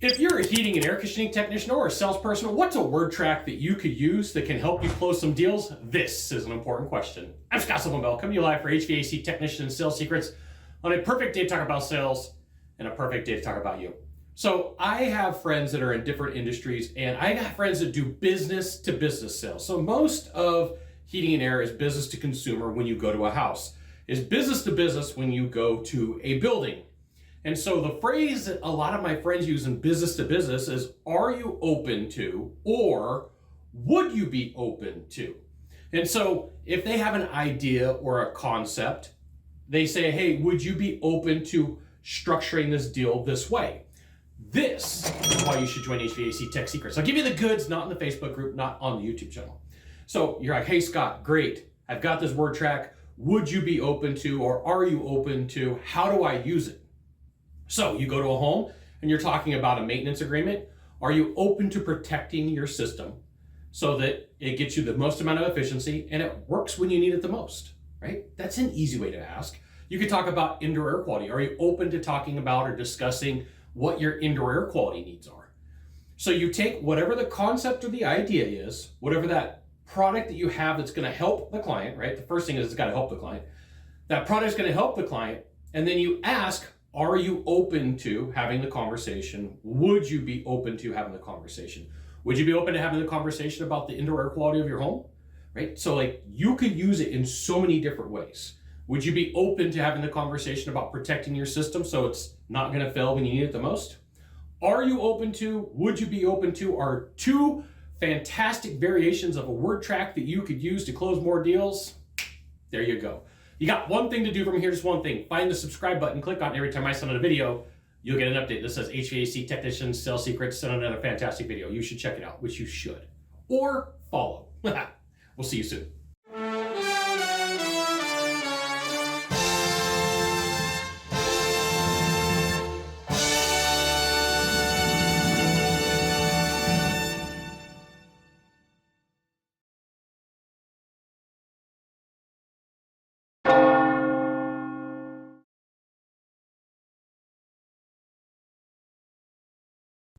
If you're a heating and air conditioning technician or a salesperson, what's a word track that you could use that can help you close some deals? This is an important question. I'm Sylvan coming to you live for HVAC Technician and Sales Secrets on a perfect day to talk about sales and a perfect day to talk about you. So I have friends that are in different industries, and I got friends that do business to business sales. So most of heating and air is business to consumer when you go to a house, is business to business when you go to a building. And so the phrase that a lot of my friends use in business to business is, are you open to, or would you be open to? And so if they have an idea or a concept, they say, hey, would you be open to structuring this deal this way? This is why you should join HVAC Tech Secrets. I'll give you the goods, not in the Facebook group, not on the YouTube channel. So you're like, hey, Scott, great. I've got this word track. Would you be open to, or are you open to? How do I use it? So you go to a home and you're talking about a maintenance agreement. Are you open to protecting your system so that it gets you the most amount of efficiency and it works when you need it the most, right? That's an easy way to ask. You could talk about indoor air quality. Are you open to talking about or discussing what your indoor air quality needs are? So you take whatever the concept or the idea is, whatever that product that you have that's going to help the client, right? The first thing is it's got to help the client. That product is going to help the client. And then you ask, are you open to having the conversation? Would you be open to having the conversation? Would you be open to having the conversation about the indoor air quality of your home? Right? So like you could use it in so many different ways. Would you be open to having the conversation about protecting your system so it's not going to fail when you need it the most? Are you open to, would you be open to are two fantastic variations of a word track that you could use to close more deals. There you go. You got one thing to do from here, just one thing. Find the subscribe button, click on it. Every time I send out a video, you'll get an update that says HVAC Technician, Sales Secrets, send out another fantastic video. You should check it out, which you should. Or follow. We'll see you soon.